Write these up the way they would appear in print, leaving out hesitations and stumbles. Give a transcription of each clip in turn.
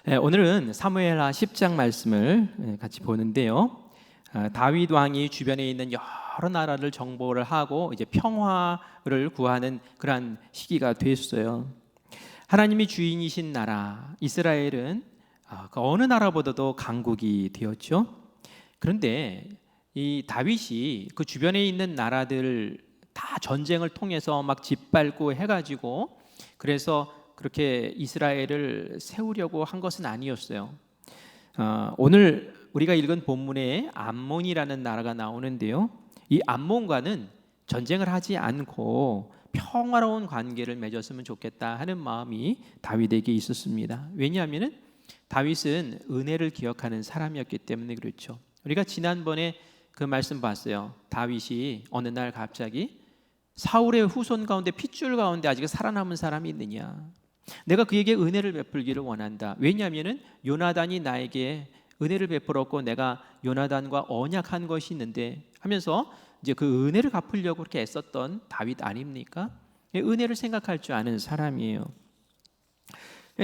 오늘은 사무엘하 10장 말씀을 같이 보는데요. 다윗 왕이 주변에 있는 여러 나라를 정복을 하고 이제 평화를 구하는 그러한 시기가 됐어요. 하나님이 주인이신 나라 이스라엘은 그 어느 나라보다도 강국이 되었죠. 그런데 이 다윗이 그 주변에 있는 나라들 다 전쟁을 통해서 막 짓밟고 해가지고 그래서 그렇게 이스라엘을 세우려고 한 것은 아니었어요. 오늘 우리가 읽은 본문에 암몬이라는 나라가 나오는데요. 이 암몬과는 전쟁을 하지 않고 평화로운 관계를 맺었으면 좋겠다 하는 마음이 다윗에게 있었습니다. 왜냐하면 다윗은 은혜를 기억하는 사람이었기 때문에 그렇죠. 우리가 지난번에 그 말씀 봤어요. 다윗이 어느 날 갑자기 사울의 후손 가운데 핏줄 가운데 아직 살아남은 사람이 있느냐, 내가 그에게 은혜를 베풀기를 원한다. 왜냐하면 요나단이 나에게 은혜를 베풀었고 내가 요나단과 언약한 것이 있는데 하면서 이제 그 은혜를 갚으려고 그렇게 애썼던 다윗 아닙니까? 은혜를 생각할 줄 아는 사람이에요.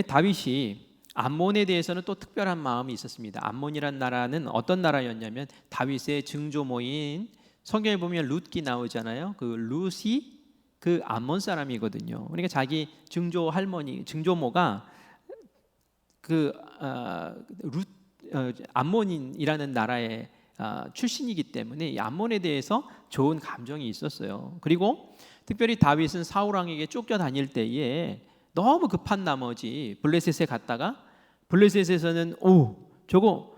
다윗이 암몬에 대해서는 또 특별한 마음이 있었습니다. 암몬이란 나라는 어떤 나라였냐면 다윗의 증조모인, 성경에 보면 룻기 나오잖아요. 그 룻이 그 암몬 사람이거든요. 그러니까 자기 증조 할머니, 증조모가 그 암몬인이라는 나라의 출신이기 때문에 이 암몬에 대해서 좋은 감정이 있었어요. 그리고 특별히 다윗은 사울 왕에게 쫓겨다닐 때에 너무 급한 나머지 블레셋에 갔다가 블레셋에서는 저거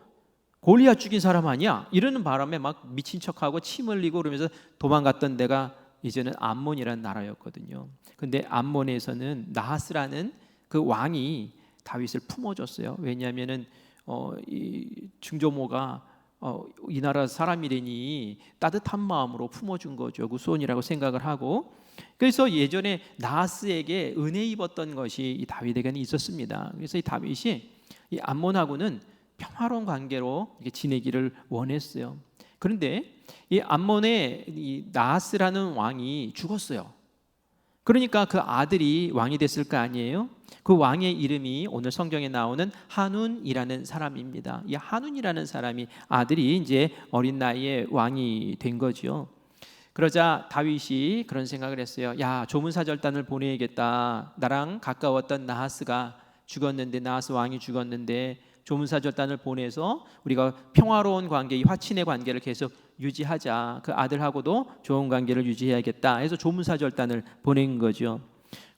골리앗 죽인 사람 아니야? 이러는 바람에 막 미친 척하고 침 흘리고 그러면서 도망갔던 데가 이제는 암몬이라는 나라였거든요. 근데 암몬에서는 나하스라는 그 왕이 다윗을 품어줬어요. 왜냐하면은 이 증조모가 이 나라 사람이라니 따뜻한 마음으로 품어준 거죠. 그 후손이라고 생각을 하고, 그래서 예전에 나하스에게 은혜 입었던 것이 이 다윗에게는 있었습니다. 그래서 이 다윗이 이 암몬하고는 평화로운 관계로 지내기를 원했어요. 그런데 이 암몬의 이 나하스라는 왕이 죽었어요. 그러니까 그 아들이 왕이 됐을 거 아니에요? 그 왕의 이름이 오늘 성경에 나오는 한운이라는 사람입니다. 이 한운이라는 사람이 아들이 이제 어린 나이에 왕이 된 거죠. 그러자 다윗이 그런 생각을 했어요. 야, 조문사절단을 보내야겠다. 나랑 가까웠던 나하스가 죽었는데, 나하스 왕이 죽었는데 조문사절단을 보내서 우리가 평화로운 관계, 이 화친의 관계를 계속 유지하자. 그 아들하고도 좋은 관계를 유지해야겠다 해서 조문사절단을 보낸 거죠.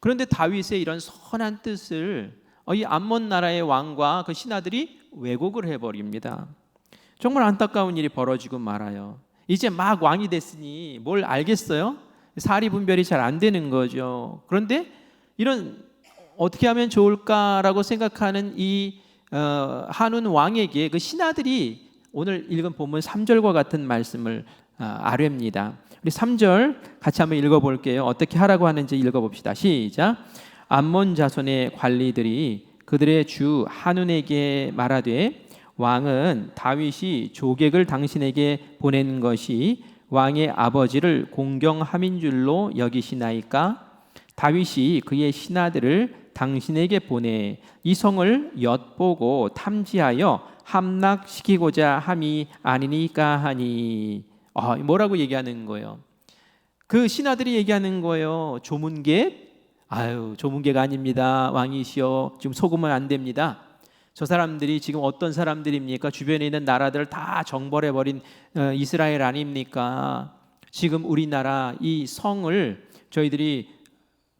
그런데 다윗의 이런 선한 뜻을 이 암몬 나라의 왕과 그 신하들이 왜곡을 해버립니다. 정말 안타까운 일이 벌어지고 말아요. 이제 막 왕이 됐으니 뭘 알겠어요? 사리분별이 잘 안 되는 거죠. 그런데 이런 어떻게 하면 좋을까라고 생각하는 이 한운 왕에게 그 신하들이 오늘 읽은 본문 3절과 같은 말씀을 아뢰입니다. 우리 3절 같이 한번 읽어볼게요. 어떻게 하라고 하는지 읽어봅시다. 시작. 암몬 자손의 관리들이 그들의 주 한운에게 말하되 왕은 다윗이 조객을 당신에게 보낸 것이 왕의 아버지를 공경함인 줄로 여기시나이까? 다윗이 그의 신하들을 당신에게 보내 이 성을 엿보고 탐지하여 함락시키고자 함이 아니니까 하니. 뭐라고 얘기하는 거예요? 그 신하들이 얘기하는 거예요. 조문객? 조문객 아닙니다. 왕이시여, 지금 속으면 안 됩니다. 저 사람들이 지금 어떤 사람들입니까? 주변에 있는 나라들을 다 정벌해버린 이스라엘 아닙니까? 지금 우리나라 이 성을 저희들이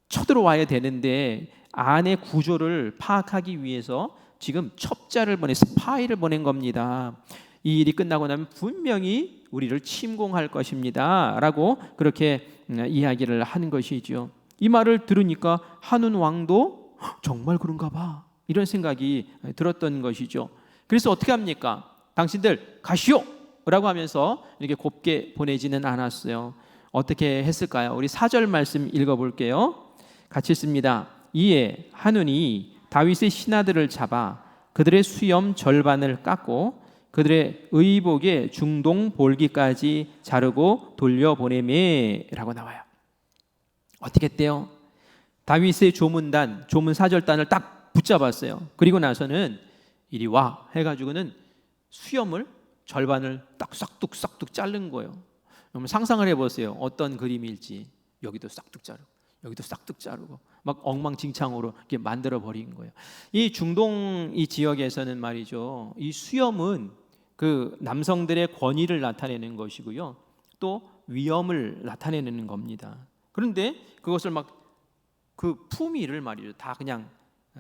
쳐들어와야 되는데 안의 구조를 파악하기 위해서 지금 첩자를 스파이를 보낸 겁니다. 이 일이 끝나고 나면 분명히 우리를 침공할 것입니다 라고 그렇게 이야기를 하는 것이죠. 이 말을 들으니까 한운 왕도 정말 그런가 봐, 이런 생각이 들었던 것이죠. 그래서 어떻게 합니까? 당신들 가시오 라고 하면서 이렇게 곱게 보내지는 않았어요. 어떻게 했을까요? 우리 4절 말씀 읽어볼게요. 같이 읽습니다. 이에 한운이 다윗의 신하들을 잡아 그들의 수염 절반을 깎고 그들의 의복의 중동 볼기까지 자르고 돌려보내매 라고 나와요. 어떻게 했대요? 다윗의 조문단, 조문사절단을 딱 붙잡았어요. 그리고 나서는 이리 와 해가지고는 수염을 절반을 딱 싹둑 자른 거예요. 여러분 상상을 해보세요. 어떤 그림일지. 여기도 싹둑 자르고 여기도 싹둑 자르고 막 엉망진창으로 이렇게 만들어 버린 거예요. 이 중동 이 지역에서는 말이죠, 이 수염은 그 남성들의 권위를 나타내는 것이고요, 또 위엄을 나타내는 겁니다. 그런데 그것을 막 그 품위를 말이죠, 다 그냥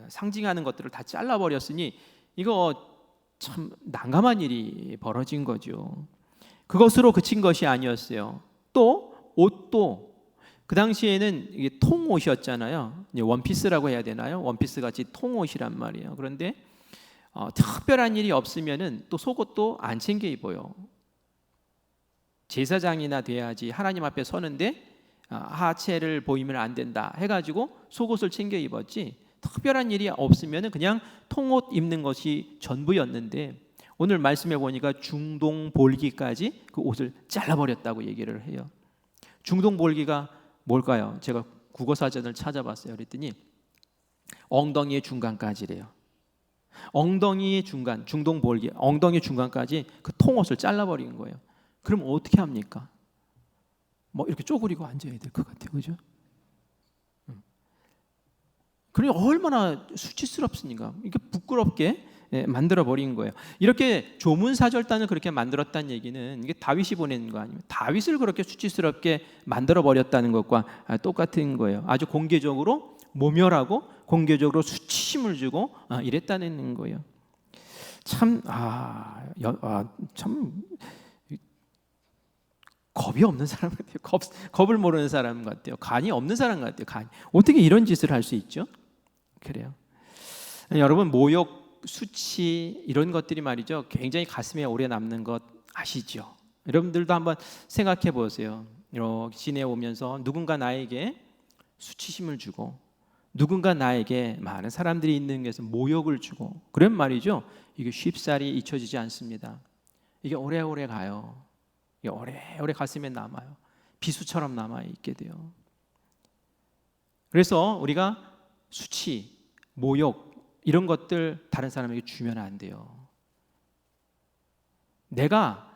상징하는 것들을 다 잘라버렸으니 이거 참 난감한 일이 벌어진 거죠. 그것으로 그친 것이 아니었어요. 또 옷도 그 당시에는 이게 통옷이었잖아요. 원피스라고 해야 되나요? 원피스 같이 통옷이란 말이에요. 그런데 특별한 일이 없으면은 또 속옷도 안 챙겨 입어요. 제사장이나 돼야지 하나님 앞에 서는데 하체를 보이면 안 된다 해가지고 속옷을 챙겨 입었지, 특별한 일이 없으면 그냥 통옷 입는 것이 전부였는데 오늘 말씀해 보니까 중동볼기까지 그 옷을 잘라버렸다고 얘기를 해요. 중동볼기가 뭘까요? 제가 국어사전을 찾아봤어요. 그랬더니 엉덩이의 중간까지래요. 엉덩이의 중간, 중동볼기, 엉덩이 중간까지 그 통옷을 잘라버린 거예요. 그럼 어떻게 합니까? 뭐 이렇게 쪼그리고 앉아야 될 것 같아요, 그죠? 그러니 얼마나 수치스럽습니까? 이게 부끄럽게 만들어 버린 거예요. 이렇게 조문사절단을 그렇게 만들었다는 얘기는 이게 다윗이 보낸 거 아니에요? 다윗을 그렇게 수치스럽게 만들어 버렸다는 것과 똑같은 거예요. 아주 공개적으로 모멸하고 공개적으로 수치심을 주고 이랬다는 거예요. 참 겁이 없는 사람 같아요. 겁을 모르는 사람 같아요. 간이 없는 사람 같아요. 간이. 어떻게 이런 짓을 할 수 있죠? 그래요. 여러분, 모욕, 수치 이런 것들이 말이죠, 굉장히 가슴에 오래 남는 것 아시죠? 여러분들도 한번 생각해 보세요. 이렇게 지내오면서 누군가 나에게 수치심을 주고 누군가 나에게 많은 사람들이 있는 곳에서 모욕을 주고 그런 말이죠, 이게 쉽사리 잊혀지지 않습니다. 이게 오래오래 가요. 이게 오래오래 가슴에 남아요. 비수처럼 남아있게 돼요. 그래서 우리가 수치, 모욕 이런 것들 다른 사람에게 주면 안 돼요. 내가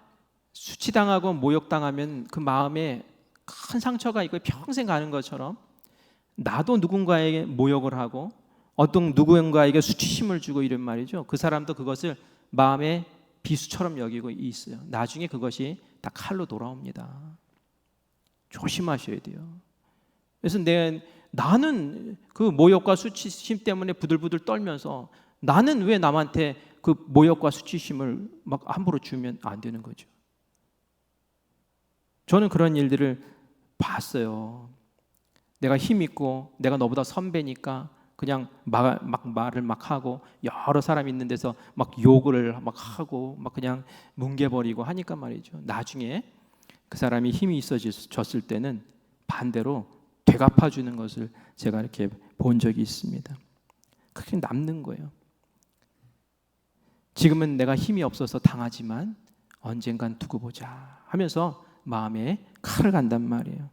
수치당하고 모욕당하면 그 마음에 큰 상처가 있고 평생 가는 것처럼 나도 누군가에게 모욕을 하고 어떤 누군가에게 수치심을 주고 이런 말이죠, 그 사람도 그것을 마음에 비수처럼 여기고 있어요. 나중에 그것이 다 칼로 돌아옵니다. 조심하셔야 돼요. 그래서 나는 그 모욕과 수치심 때문에 부들부들 떨면서 나는 왜 남한테 그 모욕과 수치심을 막 함부로 주면 안 되는 거죠. 저는 그런 일들을 봤어요. 내가 힘 있고 내가 너보다 선배니까 그냥 말을 막 하고 여러 사람 있는 데서 막 욕을 막 하고 막 그냥 뭉개버리고 하니까 말이죠, 나중에 그 사람이 힘이 있어졌을 때는 반대로 되갚아주는 것을 제가 이렇게 본 적이 있습니다. 그게 남는 거예요. 지금은 내가 힘이 없어서 당하지만 언젠간 두고 보자 하면서 마음에 칼을 간단 말이에요.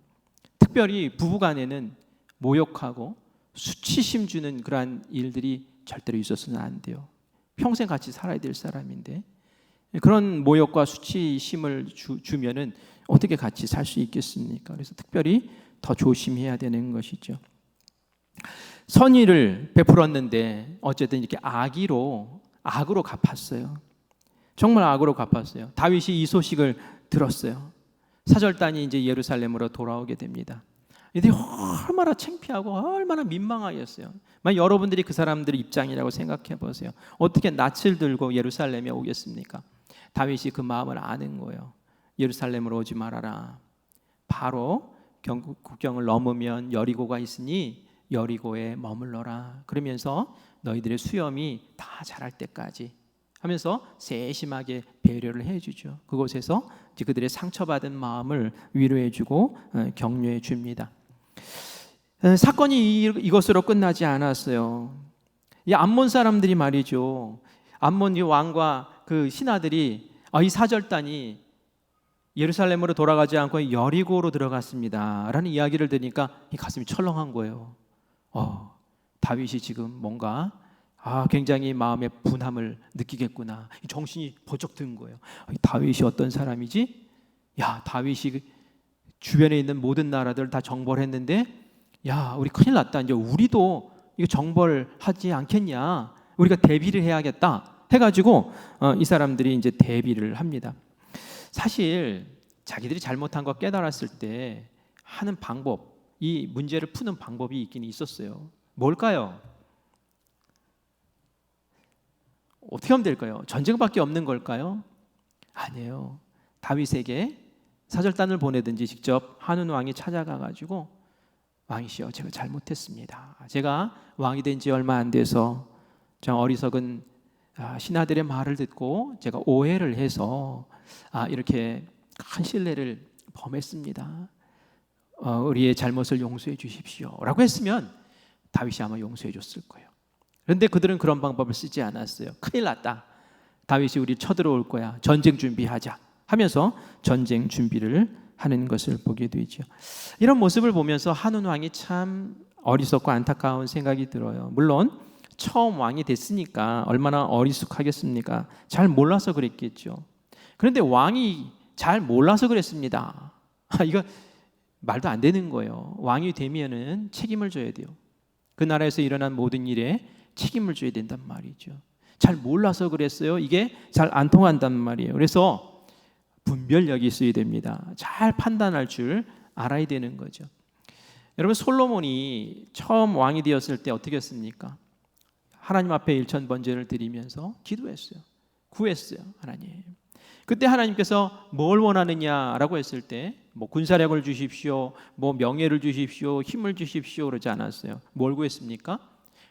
특별히 부부간에는 모욕하고 수치심 주는 그러한 일들이 절대로 있어서는 안 돼요. 평생 같이 살아야 될 사람인데 그런 모욕과 수치심을 주면은 어떻게 같이 살 수 있겠습니까? 그래서 특별히 더 조심해야 되는 것이죠. 선의를 베풀었는데 어쨌든 이렇게 악으로 갚았어요. 정말 악으로 갚았어요. 다윗이 이 소식을 들었어요. 사절단이 이제 예루살렘으로 돌아오게 됩니다. 이들이 얼마나 창피하고 얼마나 민망하겠어요. 만약 여러분들이 그 사람들의 입장이라고 생각해 보세요. 어떻게 낯을 들고 예루살렘에 오겠습니까? 다윗이 그 마음을 아는 거예요. 예루살렘으로 오지 말아라. 바로 국경을 넘으면 여리고가 있으니 여리고에 머물러라. 그러면서 너희들의 수염이 다 자랄 때까지 하면서 세심하게 배려를 해주죠. 그곳에서 이제 그들의 상처받은 마음을 위로해주고 격려해 줍니다. 사건이 이것으로 끝나지 않았어요. 이 암몬 사람들이 말이죠, 암몬 왕과 그 신하들이 이 사절단이 예루살렘으로 돌아가지 않고 여리고로 들어갔습니다 라는 이야기를 들으니까 이 가슴이 철렁한 거예요. 다윗이 지금 뭔가 굉장히 마음의 분함을 느끼겠구나. 정신이 번쩍 든 거예요. 다윗이 어떤 사람이지? 야, 다윗이 주변에 있는 모든 나라들 다 정벌했는데, 야, 우리 큰일 났다. 이제 우리도 이거 정벌하지 않겠냐? 우리가 대비를 해야겠다. 해가지고 이 사람들이 이제 대비를 합니다. 사실 자기들이 잘못한 거 깨달았을 때 하는 방법, 이 문제를 푸는 방법이 있긴 있었어요. 뭘까요? 어떻게 하면 될까요? 전쟁밖에 없는 걸까요? 아니에요. 다윗에게 사절단을 보내든지 직접 한운 왕이 찾아가 가지고 왕이시여, 제가 잘못했습니다. 제가 왕이 된 지 얼마 안 돼서 저 어리석은 신하들의 말을 듣고 제가 오해를 해서 이렇게 큰 신뢰를 범했습니다. 우리의 잘못을 용서해 주십시오 라고 했으면 다윗이 아마 용서해 줬을 거예요. 그런데 그들은 그런 방법을 쓰지 않았어요. 큰일 났다. 다윗이 우리 쳐들어올 거야. 전쟁 준비하자 하면서 전쟁 준비를 하는 것을 보게 되죠. 이런 모습을 보면서 한운 왕이 참 어리석고 안타까운 생각이 들어요. 물론 처음 왕이 됐으니까 얼마나 어리숙하겠습니까? 잘 몰라서 그랬겠죠. 그런데 왕이 잘 몰라서 그랬습니다. 이거 말도 안 되는 거예요. 왕이 되면은 책임을 져야 돼요. 그 나라에서 일어난 모든 일에 책임을 져야 된단 말이죠. 잘 몰라서 그랬어요. 이게 잘 안 통한단 말이에요. 그래서 분별력이 있어야 됩니다. 잘 판단할 줄 알아야 되는 거죠. 여러분, 솔로몬이 처음 왕이 되었을 때 어떻게 했습니까? 하나님 앞에 일천번제를 드리면서 기도했어요. 구했어요. 하나님. 그때 하나님께서 뭘 원하느냐라고 했을 때 뭐 군사력을 주십시오, 뭐 명예를 주십시오, 힘을 주십시오 그러지 않았어요. 뭘 구했습니까?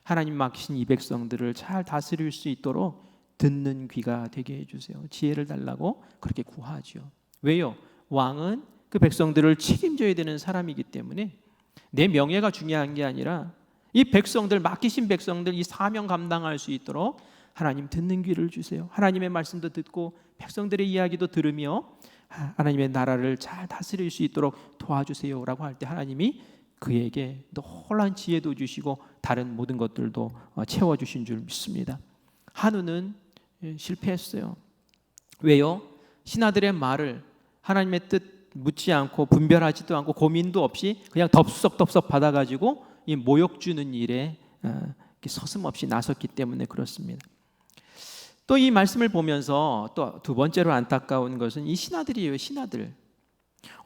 하나님 맡기신 이 백성들을 잘 다스릴 수 있도록 듣는 귀가 되게 해주세요. 지혜를 달라고 그렇게 구하죠. 왜요? 왕은 그 백성들을 책임져야 되는 사람이기 때문에 내 명예가 중요한 게 아니라 이 백성들, 맡기신 백성들 이 사명 감당할 수 있도록 하나님 듣는 귀를 주세요. 하나님의 말씀도 듣고 백성들의 이야기도 들으며 하나님의 나라를 잘 다스릴 수 있도록 도와주세요 라고 할 때 하나님이 그에게 놀라운 지혜도 주시고 다른 모든 것들도 채워주신 줄 믿습니다. 한우는 실패했어요. 왜요? 신하들의 말을 하나님의 뜻 묻지 않고 분별하지도 않고 고민도 없이 그냥 덥석덥석 받아가지고 이 모욕 주는 일에 서슴없이 나섰기 때문에 그렇습니다. 또 이 말씀을 보면서 또 두 번째로 안타까운 것은 이 신하들이에요. 신하들.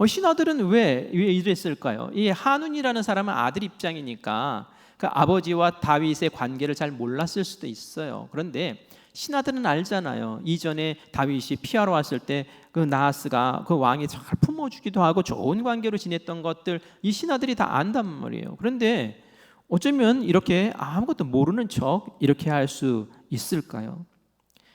신하들은 왜 이랬을까요? 이 한운이라는 사람은 아들 입장이니까 그 아버지와 다윗의 관계를 잘 몰랐을 수도 있어요. 그런데 신하들은 알잖아요. 이전에 다윗이 피하러 왔을 때 그 나하스가 그 왕이 잘 품어주기도 하고 좋은 관계로 지냈던 것들 이 신하들이 다 안단 말이에요. 그런데 어쩌면 이렇게 아무것도 모르는 척 이렇게 할 수 있을까요?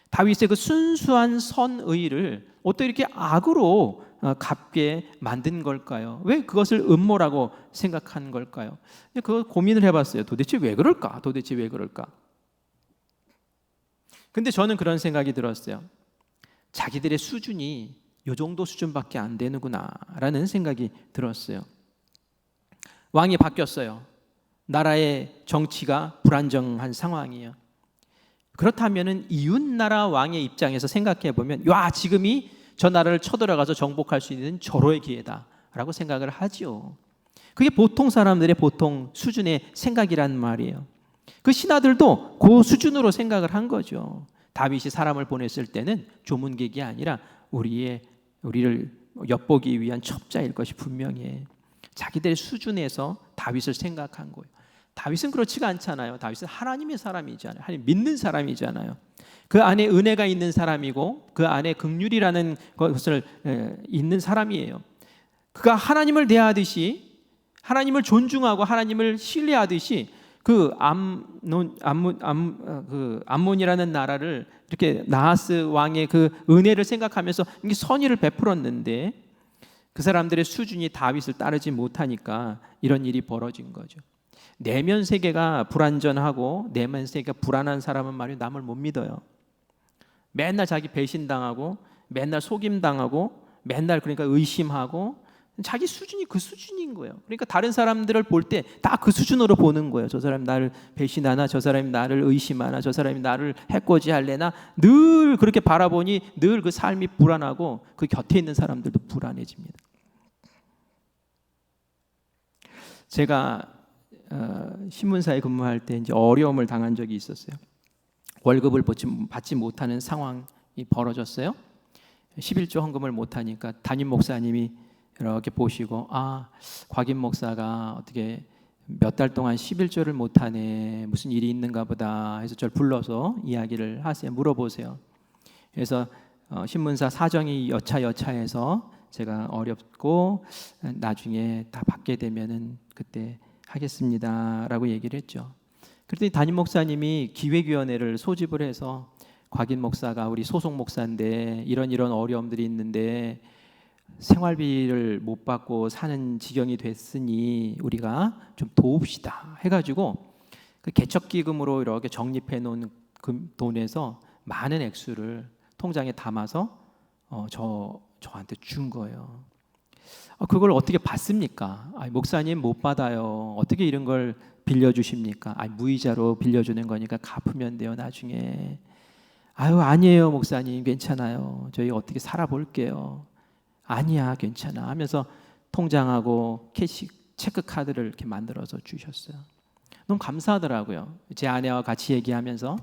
다윗의 그 순수한 선의를 어떻게 이렇게 악으로 갚게 만든 걸까요? 왜 그것을 음모라고 생각한 걸까요? 그 고민을 해봤어요. 도대체 왜 그럴까? 도대체 왜 그럴까? 근데 저는 그런 생각이 들었어요. 자기들의 수준이 이 정도 수준밖에 안 되는구나 라는 생각이 들었어요. 왕이 바뀌었어요. 나라의 정치가 불안정한 상황이에요. 그렇다면 이웃나라 왕의 입장에서 생각해 보면 야, 지금이 저 나라를 쳐들어가서 정복할 수 있는 절호의 기회다 라고 생각을 하죠. 그게 보통 사람들의 보통 수준의 생각이란 말이에요. 그 신하들도 그 수준으로 생각을 한 거죠. 다윗이 사람을 보냈을 때는 조문객이 아니라 우리를 엿보기 위한 첩자일 것이 분명해. 자기들의 수준에서 다윗을 생각한 거예요. 다윗은 그렇지가 않잖아요. 다윗은 하나님의 사람이잖아요. 하나님 믿는 사람이잖아요. 그 안에 은혜가 있는 사람이고 그 안에 긍휼이라는 것을 있는 사람이에요. 그가 하나님을 대하듯이 하나님을 존중하고 하나님을 신뢰하듯이 그 암몬이라는 나라를 이렇게 나하스 왕의 그 은혜를 생각하면서 선의를 베풀었는데 그 사람들의 수준이 다윗을 따르지 못하니까 이런 일이 벌어진 거죠. 내면 세계가 불안전하고 내면 세계가 불안한 사람은 말이에요, 남을 못 믿어요. 맨날 자기 배신당하고 맨날 속임당하고 맨날 그러니까 의심하고 자기 수준이 그 수준인 거예요. 그러니까 다른 사람들을 볼 때 다 그 수준으로 보는 거예요. 저 사람이 나를 배신하나, 저 사람이 나를 의심하나, 저 사람이 나를 해코지할래나, 늘 그렇게 바라보니 늘 그 삶이 불안하고 그 곁에 있는 사람들도 불안해집니다. 제가 신문사에 근무할 때 이제 어려움을 당한 적이 있었어요. 월급을 받지 못하는 상황이 벌어졌어요. 11조 헌금을 못하니까 담임 목사님이 이렇게 보시고, 곽인 목사가 어떻게 몇 달 동안 11조를 못하네, 무슨 일이 있는가 보다 해서 저를 불러서 이야기를 하세요. 물어보세요. 그래서 신문사 사정이 여차해서 제가 어렵고 나중에 다 받게 되면은 그때 하겠습니다라고 얘기를 했죠. 그랬더니 담임 목사님이 기획위원회를 소집을 해서, 곽인 목사가 우리 소속 목사인데 이런 어려움들이 있는데 생활비를 못 받고 사는 지경이 됐으니 우리가 좀 도웁시다 해가지고 그 개척기금으로 이렇게 적립해 놓은 돈에서 많은 액수를 통장에 담아서 저한테 준 거예요. 그걸 어떻게 받습니까? 목사님 못 받아요. 어떻게 이런 걸 빌려주십니까? 무이자로 빌려주는 거니까 갚으면 돼요 나중에. 아니에요 목사님, 괜찮아요. 저희 어떻게 살아볼게요. 아니야 괜찮아 하면서 통장하고 캐시 체크카드를 이렇게 만들어서 주셨어요. 너무 감사하더라고요. 제 아내와 같이 얘기하면서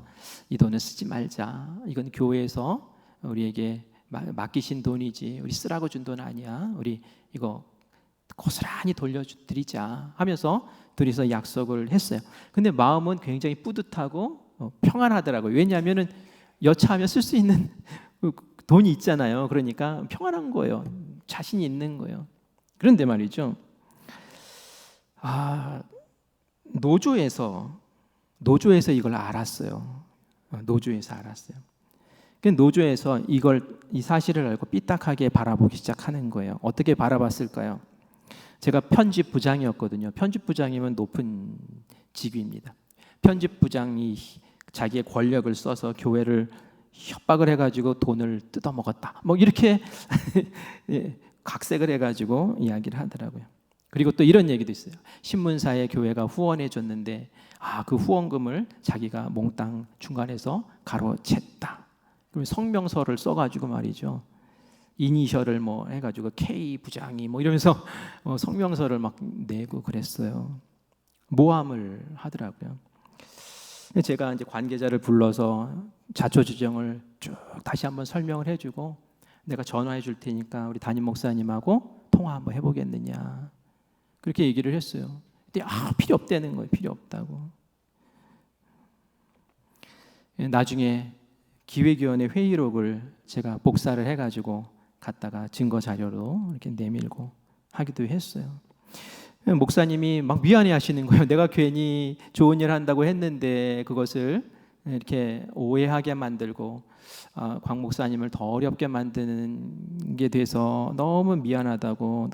이 돈을 쓰지 말자, 이건 교회에서 우리에게 맡기신 돈이지 우리 쓰라고 준 돈 아니야, 우리 이거 고스란히 돌려드리자 하면서 둘이서 약속을 했어요. 근데 마음은 굉장히 뿌듯하고 평안하더라고요. 왜냐하면 여차하면 쓸 수 있는 돈이 있잖아요. 그러니까 평안한 거예요. 자신이 있는 거예요. 그런데 말이죠, 노조에서 이걸 알았어요. 노조에서 알았어요. 노조에서 이 사실을 알고 삐딱하게 바라보기 시작하는 거예요. 어떻게 바라봤을까요? 제가 편집부장이었거든요. 편집부장이면 높은 직위입니다. 편집부장이 자기의 권력을 써서 교회를 협박을 해가지고 돈을 뜯어먹었다, 뭐 이렇게 각색을 해가지고 이야기를 하더라고요. 그리고 또 이런 얘기도 있어요. 신문사에 교회가 후원해 줬는데 그 후원금을 자기가 몽땅 중간에서 가로챘다. 그럼 성명서를 써가지고 말이죠, 이니셜을 뭐 해가지고 K 부장이 뭐 이러면서 성명서를 막 내고 그랬어요. 모함을 하더라고요. 제가 이제 관계자를 불러서 자초지정을 쭉 다시 한번 설명을 해주고, 내가 전화해 줄 테니까 우리 담임 목사님하고 통화 한번 해보겠느냐, 그렇게 얘기를 했어요. 근데 필요 없다는 거예요. 필요 없다고. 나중에 기획위원회 회의록을 제가 복사를 해가지고 갖다가 증거 자료로 이렇게 내밀고 하기도 했어요. 목사님이 막 미안해 하시는 거예요. 내가 괜히 좋은 일 한다고 했는데 그것을 이렇게 오해하게 만들고 곽 목사님을 더 어렵게 만드는 게 돼서 너무 미안하다고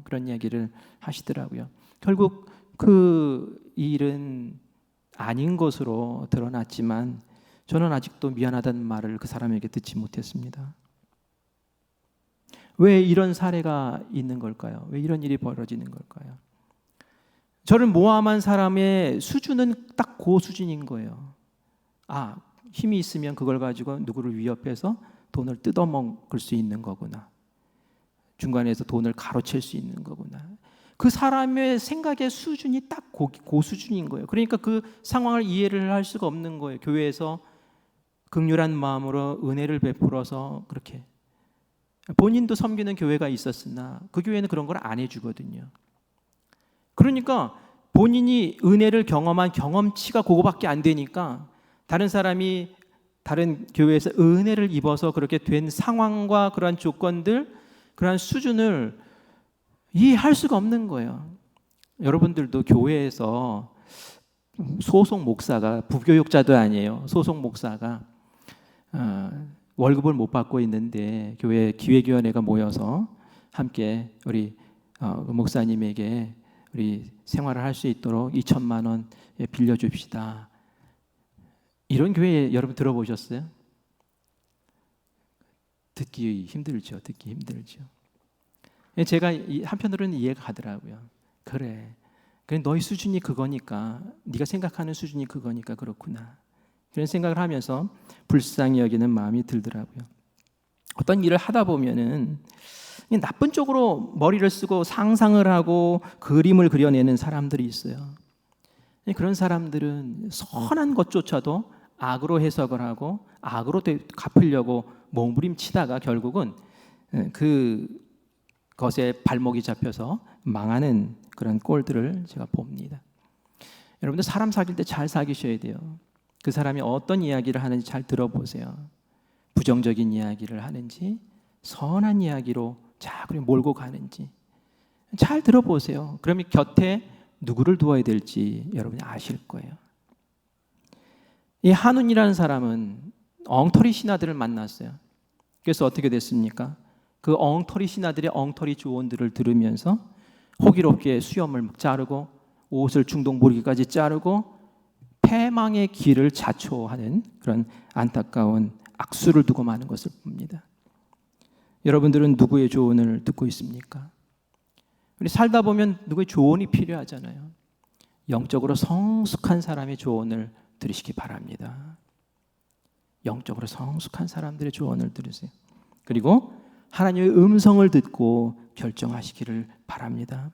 그런 얘기를 하시더라고요. 결국 그 일은 아닌 것으로 드러났지만 저는 아직도 미안하다는 말을 그 사람에게 듣지 못했습니다. 왜 이런 사례가 있는 걸까요? 왜 이런 일이 벌어지는 걸까요? 저를 모함한 사람의 수준은 딱 그 수준인 거예요. 힘이 있으면 그걸 가지고 누구를 위협해서 돈을 뜯어먹을 수 있는 거구나. 중간에서 돈을 가로챌 수 있는 거구나. 그 사람의 생각의 수준이 딱 그 수준인 거예요. 그러니까 그 상황을 이해를 할 수가 없는 거예요. 교회에서 긍휼한 마음으로 은혜를 베풀어서 그렇게 본인도 섬기는 교회가 있었으나 그 교회는 그런 걸 안 해주거든요. 그러니까 본인이 은혜를 경험한 경험치가 그거밖에 안 되니까 다른 사람이 다른 교회에서 은혜를 입어서 그렇게 된 상황과 그러한 조건들, 그러한 수준을 이해할 수가 없는 거예요. 여러분들도 교회에서 소속 목사가, 부교육자도 아니에요, 소속 목사가 월급을 못 받고 있는데 교회 기획위원회가 모여서 함께 우리 목사님에게 우리 생활을 할 수 있도록 2천만 원 빌려줍시다. 이런 교회 여러분 들어보셨어요? 듣기 힘들죠. 제가 한편으로는 이해가 가더라고요. 그래 너희 수준이 그거니까, 네가 생각하는 수준이 그거니까 그렇구나, 그런 생각을 하면서 불쌍히 여기는 마음이 들더라고요. 어떤 일을 하다 보면은 나쁜 쪽으로 머리를 쓰고 상상을 하고 그림을 그려내는 사람들이 있어요. 그런 사람들은 선한 것조차도 악으로 해석을 하고 악으로 갚으려고 몸부림치다가 결국은 그 것에 발목이 잡혀서 망하는 그런 꼴들을 제가 봅니다. 여러분들 사람 사귈 때 잘 사귀셔야 돼요. 그 사람이 어떤 이야기를 하는지 잘 들어보세요. 부정적인 이야기를 하는지 선한 이야기로 자꾸 몰고 가는지 잘 들어보세요. 그러면 곁에 누구를 두어야 될지 여러분이 아실 거예요. 이 한운이라는 사람은 엉터리 신하들을 만났어요. 그래서 어떻게 됐습니까? 그 엉터리 신하들의 엉터리 조언들을 들으면서 호기롭게 수염을 자르고 옷을 중동 모르기까지 자르고 패망의 길을 자초하는 그런 안타까운 악수를 두고 마는 것을 봅니다. 여러분들은 누구의 조언을 듣고 있습니까? 우리 살다 보면 누구의 조언이 필요하잖아요. 영적으로 성숙한 사람의 조언을 들으시기 바랍니다. 영적으로 성숙한 사람들의 조언을 들으세요. 그리고 하나님의 음성을 듣고 결정하시기를 바랍니다.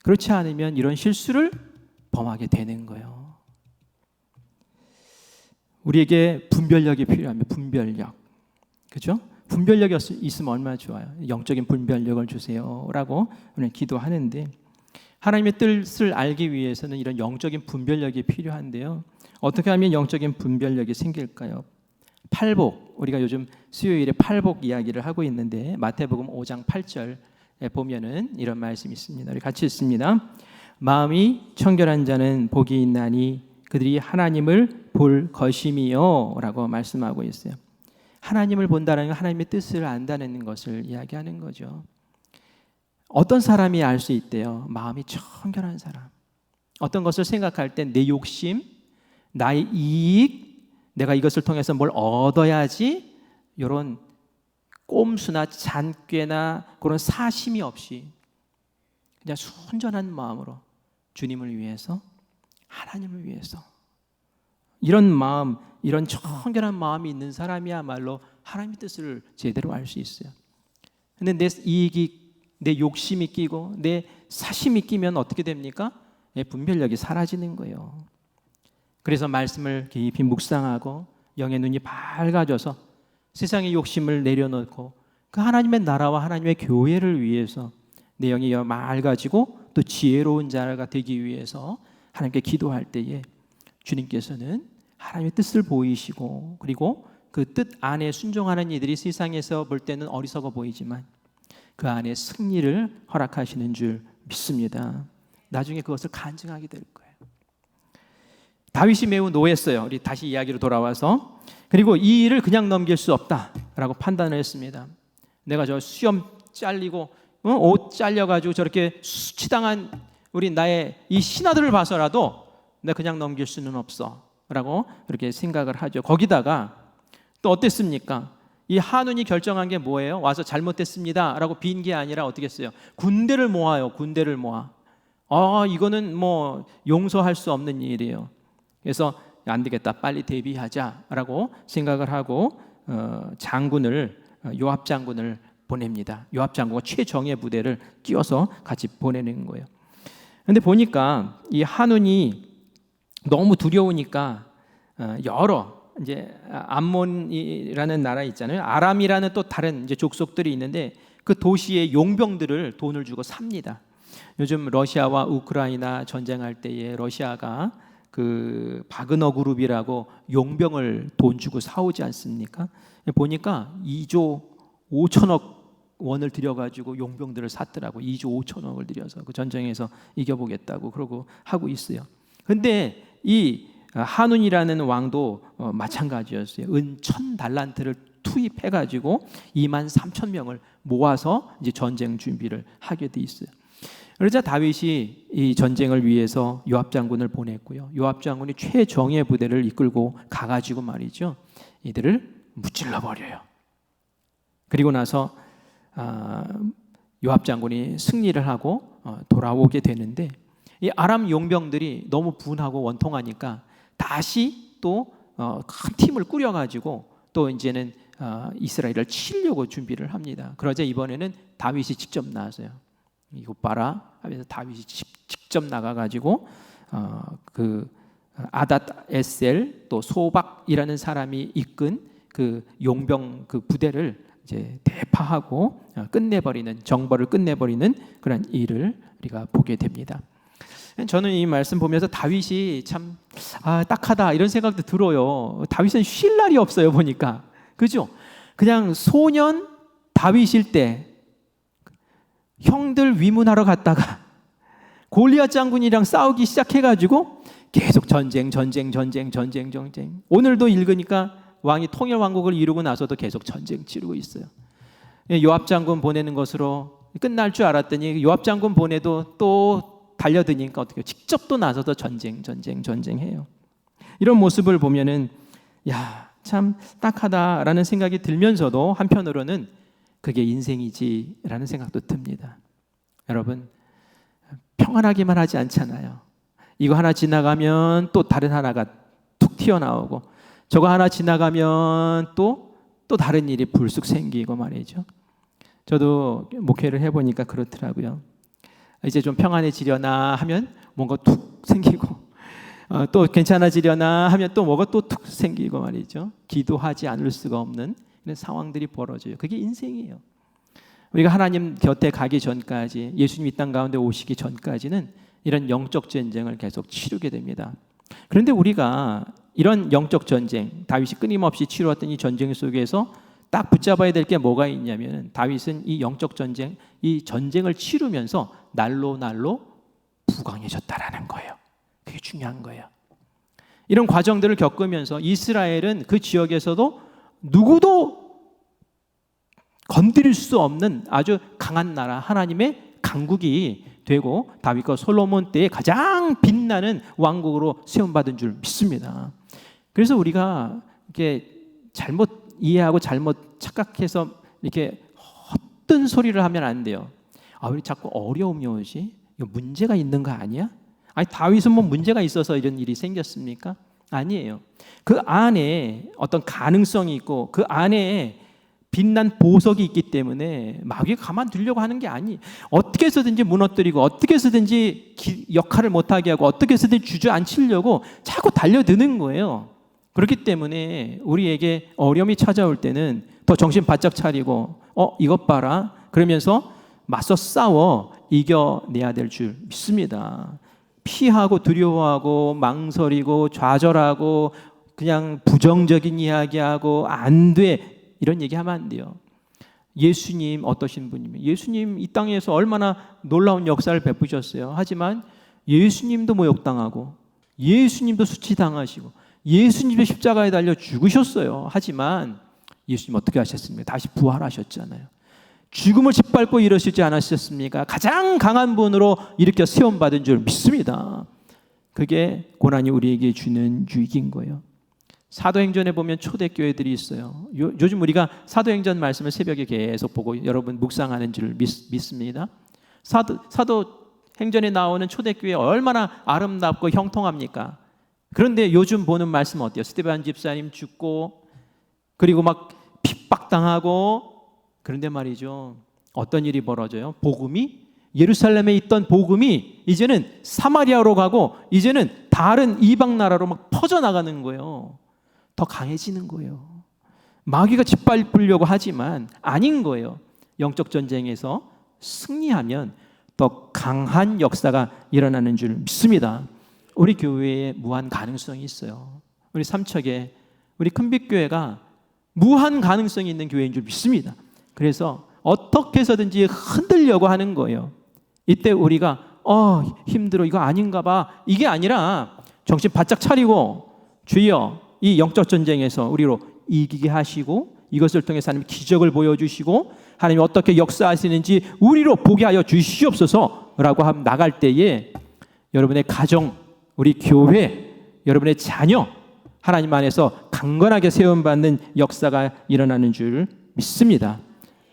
그렇지 않으면 이런 실수를 범하게 되는 거예요. 우리에게 분별력이 필요합니다. 분별력. 그죠? 분별력이 있으면 얼마나 좋아요. 영적인 분별력을 주세요라고 오늘 기도하는데, 하나님의 뜻을 알기 위해서는 이런 영적인 분별력이 필요한데요. 어떻게 하면 영적인 분별력이 생길까요? 팔복, 우리가 요즘 수요일에 팔복 이야기를 하고 있는데 마태복음 5장 8절에 보면은 이런 말씀이 있습니다. 우리 같이 읽습니다. 마음이 청결한 자는 복이 있나니 그들이 하나님을 볼 것임이요 라고 말씀하고 있어요. 하나님을 본다는 건 하나님의 뜻을 안다는 것을 이야기하는 거죠. 어떤 사람이 알 수 있대요? 마음이 청결한 사람. 어떤 것을 생각할 때 내 욕심, 나의 이익, 내가 이것을 통해서 뭘 얻어야지, 이런 꼼수나 잔꾀나 그런 사심이 없이 그냥 순전한 마음으로 주님을 위해서, 하나님을 위해서, 이런 마음, 이런 청결한 마음이 있는 사람이야말로 하나님의 뜻을 제대로 알 수 있어요. 근데 내 이익이, 내 욕심이 끼고 내 사심이 끼면 어떻게 됩니까? 내 분별력이 사라지는 거예요. 그래서 말씀을 깊이 묵상하고 영의 눈이 밝아져서 세상의 욕심을 내려놓고 그 하나님의 나라와 하나님의 교회를 위해서 내 영이 맑아지고 또 지혜로운 자가 되기 위해서 하나님께 기도할 때에 주님께서는 하나님의 뜻을 보이시고, 그리고 그 뜻 안에 순종하는 이들이 세상에서 볼 때는 어리석어 보이지만 그 안에 승리를 허락하시는 줄 믿습니다. 나중에 그것을 간증하게 될 거예요. 다윗이 매우 노했어요. 우리 다시 이야기로 돌아와서, 그리고 이 일을 그냥 넘길 수 없다라고 판단을 했습니다. 내가 저 수염 잘리고 옷 잘려가지고 저렇게 수치당한 우리 나의 이 신하들을 봐서라도 내가 그냥 넘길 수는 없어 라고 그렇게 생각을 하죠. 거기다가 또 어땠습니까? 이 한운이 결정한 게 뭐예요? 와서 잘못됐습니다 라고 빈 게 아니라 어떻게 했어요? 군대를 모아요. 군대를 모아. 이거는 뭐 용서할 수 없는 일이에요. 그래서 안 되겠다, 빨리 대비하자라고 생각을 하고 장군을, 요압 장군을 보냅니다. 요압 장군과 최정예 부대를 끼워서 같이 보내는 거예요. 그런데 보니까 이 한운이 너무 두려우니까 여러 이제 암몬이라는 나라 있잖아요. 아람이라는 또 다른 이제 족속들이 있는데 그 도시의 용병들을 돈을 주고 삽니다. 요즘 러시아와 우크라이나 전쟁할 때에 러시아가 그 바그너 그룹이라고 용병을 돈 주고 사오지 않습니까? 보니까 2조 5천억 원을 들여가지고 용병들을 샀더라고. 2조 5천억을 들여서 그 전쟁에서 이겨보겠다고 그러고 하고 있어요. 근데 이 한운이라는 왕도 마찬가지였어요. 은 1,000달란트를 투입해가지고 2만 3천 명을 모아서 이제 전쟁 준비를 하게 돼 있어요. 그러자 다윗이 이 전쟁을 위해서 요압 장군을 보냈고요. 요압 장군이 최정예 부대를 이끌고 가가지고 말이죠, 이들을 무찔러 버려요. 그리고 나서 요압 장군이 승리를 하고 돌아오게 되는데, 이 아람 용병들이 너무 분하고 원통하니까 다시 또 큰 팀을 꾸려가지고 또 이제는 이스라엘을 치려고 준비를 합니다. 그러자 이번에는 다윗이 직접 나서요. 이것 봐라 하면서 다윗이 직접 나가가지고 그 아닷 에셀 또 소박이라는 사람이 이끈 그 용병 그 부대를 이제 대파하고 끝내버리는, 정벌을 끝내버리는 그런 일을 우리가 보게 됩니다. 저는 이 말씀 보면서 다윗이 참 딱하다 이런 생각도 들어요. 다윗은 쉴 날이 없어요 보니까, 그죠? 그냥 소년 다윗일 때 형들 위문하러 갔다가 골리앗 장군이랑 싸우기 시작해가지고 계속 전쟁. 오늘도 읽으니까 왕이 통일 왕국을 이루고 나서도 계속 전쟁 치르고 있어요. 요압 장군 보내는 것으로 끝날 줄 알았더니 요압 장군 보내도 또 달려드니까 어떻게 직접 또 나서서 전쟁해요. 이런 모습을 보면은 참 딱하다라는 생각이 들면서도 한편으로는 그게 인생이지라는 생각도 듭니다. 여러분, 평안하기만 하지 않잖아요. 이거 하나 지나가면 또 다른 하나가 툭 튀어나오고, 저거 하나 지나가면 또 다른 일이 불쑥 생기고 말이죠. 저도 목회를 해보니까 그렇더라고요. 이제 좀 평안해지려나 하면 뭔가 툭 생기고, 또 괜찮아지려나 하면 또 뭐가 또 툭 생기고 말이죠. 기도하지 않을 수가 없는 그런 상황들이 벌어져요. 그게 인생이에요. 우리가 하나님 곁에 가기 전까지, 예수님 이 땅 가운데 오시기 전까지는 이런 영적 전쟁을 계속 치르게 됩니다. 그런데 우리가 이런 영적 전쟁, 다윗이 끊임없이 치루었던 이 전쟁 속에서 딱 붙잡아야 될 게 뭐가 있냐면, 다윗은 이 영적 전쟁, 이 전쟁을 치르면서 날로 부강해졌다라는 거예요. 그게 중요한 거예요. 이런 과정들을 겪으면서 이스라엘은 그 지역에서도 누구도 건드릴 수 없는 아주 강한 나라, 하나님의 강국이 되고 다윗과 솔로몬 때에 가장 빛나는 왕국으로 세움받은 줄 믿습니다. 그래서 우리가 이렇게 잘못 이해하고 잘못 착각해서 이렇게 헛된 소리를 하면 안 돼요. 왜 자꾸 어려움이 오지? 이거 문제가 있는 거 아니야? 아니, 다윗은 뭐 문제가 있어서 이런 일이 생겼습니까? 아니에요. 그 안에 어떤 가능성이 있고 그 안에 빛난 보석이 있기 때문에 마귀가 가만두려고 하는 게 아니에요. 어떻게 해서든지 무너뜨리고 어떻게 해서든지 역할을 못하게 하고 어떻게 해서든지 주저앉히려고 자꾸 달려드는 거예요. 그렇기 때문에 우리에게 어려움이 찾아올 때는 더 정신 바짝 차리고 이것 봐라 그러면서 맞서 싸워 이겨내야 될 줄 믿습니다. 피하고 두려워하고 망설이고 좌절하고 그냥 부정적인 이야기하고 안 돼 이런 얘기하면 안 돼요. 예수님 어떠신 분이면, 예수님 이 땅에서 얼마나 놀라운 역사를 베푸셨어요. 하지만 예수님도 모욕당하고 예수님도 수치당하시고 예수님도 십자가에 달려 죽으셨어요. 하지만 예수님 어떻게 하셨습니까? 다시 부활하셨잖아요. 죽음을 짓밟고 일으키지 않으셨습니까? 가장 강한 분으로 일으켜 세움받은 줄 믿습니다. 그게 고난이 우리에게 주는 유익인 거예요. 사도행전에 보면 초대교회들이 있어요. 요즘 우리가 사도행전 말씀을 새벽에 계속 보고 여러분 묵상하는 줄 믿습니다. 사도행전에 나오는 초대교회 얼마나 아름답고 형통합니까? 그런데 요즘 보는 말씀은 어때요? 스데반 집사님 죽고 그리고 막 핍박당하고, 그런데 말이죠, 어떤 일이 벌어져요? 복음이, 예루살렘에 있던 복음이 이제는 사마리아로 가고 이제는 다른 이방 나라로 막 퍼져나가는 거예요. 더 강해지는 거예요. 마귀가 짓밟으려고 하지만 아닌 거예요. 영적 전쟁에서 승리하면 더 강한 역사가 일어나는 줄 믿습니다. 우리 교회에 무한 가능성이 있어요. 우리 삼척에 우리 큰빛교회가 무한 가능성이 있는 교회인 줄 믿습니다. 그래서 어떻게 해서든지 흔들려고 하는 거예요. 이때 우리가 힘들어 이거 아닌가 봐 이게 아니라 정신 바짝 차리고 주여 이 영적 전쟁에서 우리로 이기게 하시고 이것을 통해서 하나님 기적을 보여주시고 하나님이 어떻게 역사하시는지 우리로 보게 하여 주시옵소서라고 나갈 때에 여러분의 가정, 우리 교회, 여러분의 자녀 하나님 안에서 강건하게 세움받는 역사가 일어나는 줄 믿습니다.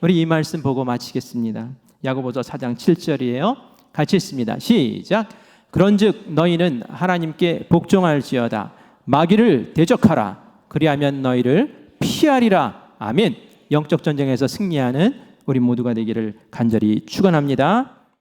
우리 이 말씀 보고 마치겠습니다. 야고보서 4장 7절이에요. 같이 읽습니다. 시작. 그런즉 너희는 하나님께 복종할지어다. 마귀를 대적하라. 그리하면 너희를 피하리라. 아멘. 영적 전쟁에서 승리하는 우리 모두가 되기를 간절히 축원합니다.